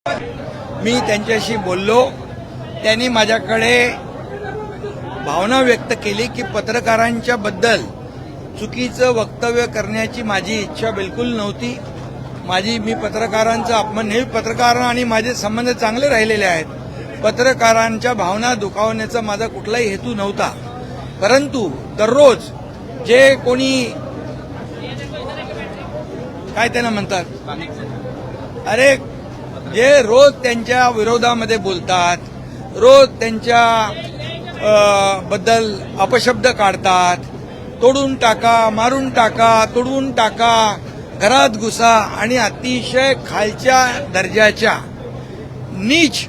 मी त्यांच्याशी बोललो, त्यांनी माझ्याकडे भावना व्यक्त केली की पत्रकारांच्या बद्दल चुकीचं वक्तव्य करण्याची माझी इच्छा बिलकुल नव्हती. मी पत्रकारांचा अपमान, नेहमी पत्रकार आणि माझे संबंध चांगले राहिलेले आहेत. पत्रकारांच्या भावना दुखावण्याचा माझा कुठलाही हेतू नव्हता. परंतु दररोज जे कोणी काय त्यांना म्हणतात, अरे जे रोज त्यांच्या विरोधामध्ये बोलतात, रोज त्यांच्या बद्दल अपशब्द काढतात, तोडून टाका, मारून टाका, तुडवून टाका, घरात घुसा आणि अतिशय खालच्या दर्जाच्या, नीच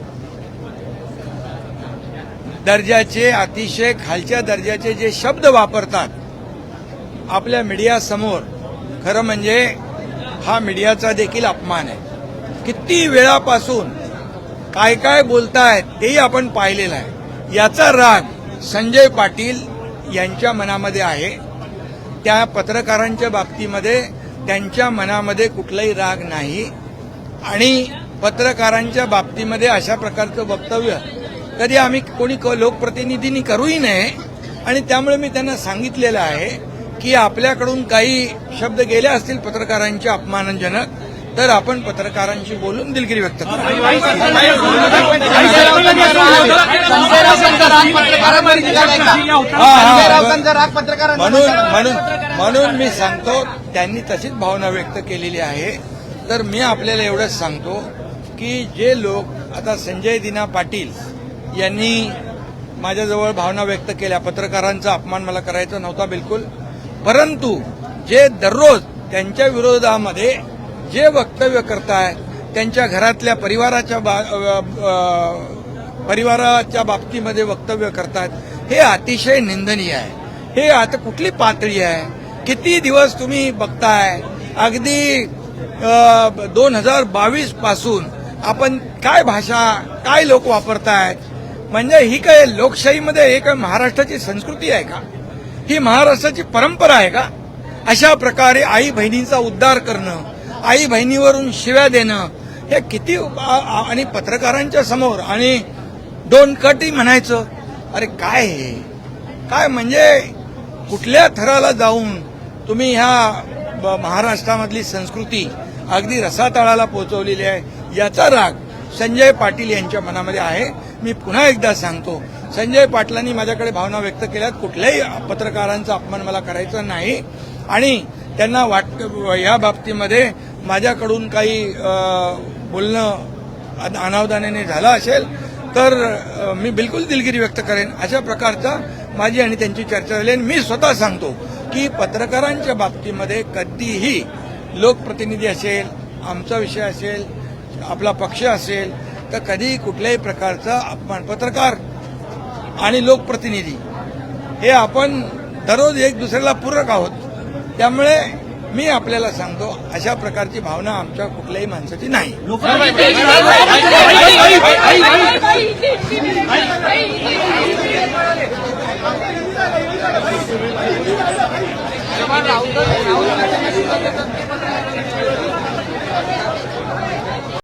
दर्जाचे, अतिशय खालच्या दर्जाचे जे शब्द वापरतात आपल्या मीडियासमोर, खरं म्हणजे हा मीडियाचा देखील अपमान आहे. किती वेळापासून काय काय बोलतायत तेही आपण पाहिलेलं आहे. याचा राग संजय पाटील यांच्या मनामध्ये आहे. त्या पत्रकारांच्या बाबतीमध्ये त्यांच्या मनामध्ये कुठलाही राग नाही आणि पत्रकारांच्या बाबतीमध्ये अशा प्रकारचं वक्तव्य कधी आम्ही कोणी लोकप्रतिनिधींनी करूही नये. आणि त्यामुळे मी त्यांना सांगितलेलं आहे की आपल्याकडून काही शब्द गेले असतील पत्रकारांच्या अपमानजनक, तर आपण पत्रकारांशी बोलून दिलगिरी व्यक्त करू. म्हणून मी सांगतो, त्यांनी तशीच भावना व्यक्त केलेली आहे. तर मी आपल्याला एवढंच सांगतो की जे लोक आता संजय दिना पाटील यांनी माझ्याजवळ भावना व्यक्त केल्या, पत्रकारांचा अपमान मला करायचा नव्हता बिलकुल, परंतु जे दररोज त्यांच्या विरोधामध्ये जे वक्तव्य करतायत, त्यांच्या घरातल्या परिवाराच्या बाबतीमध्ये वक्तव्य करतात, हे अतिशय निंदनीय आहे. हे आता कुठली पातळी आहे? किती दिवस तुम्ही बघताय? अगदी 2022 पासून आपण काय भाषा, काय लोक वापरतायत? म्हणजे ही काय लोकशाहीमध्ये एक महाराष्ट्राची संस्कृती आहे का? ही महाराष्ट्राची परंपरा आहे का? अशा प्रकारे आई बहिणींचा उद्धार करणं, आई बहिणीवरून शिव्या देणं, हे किती, आणि पत्रकारांच्या समोर, आणि डोंट कटही म्हणायचं. अरे काय हे काय, म्हणजे कुठल्या थराला जाऊन तुम्ही ह्या महाराष्ट्रामधली संस्कृती अगदी रसातळाला पोहोचवलेली आहे. याचा राग संजय पाटील यांच्या मनामध्ये आहे. मी पुन्हा एकदा सांगतो, संजय पाटलांनी माझ्याकडे भावना व्यक्त केल्यात, कुठल्याही पत्रकारांचा अपमान मला करायचा नाही. आणि त्यांना या बाबतीमध्ये माझ्याकडून काही बोलणं अनावधानाने झालं असेल तर मी बिलकुल दिलगिरी व्यक्त करेन. अशा प्रकारचा माझी आणि त्यांची चर्चा झाली. आणि मी स्वतः सांगतो की पत्रकारांच्या बाबतीमध्ये कधीही लोकप्रतिनिधी असेल, आमचा विषय असेल, आपला पक्ष असेल, तर कधी कुठल्याही प्रकारचा अपमान, पत्रकार आणि लोकप्रतिनिधी हे आपण दररोज एक दुसऱ्याला पूरक आहोत. त्यामुळे मी आपल्याला सांगतो, अशा प्रकारची भावना आमच्या कुठल्याही माणसाची नाही.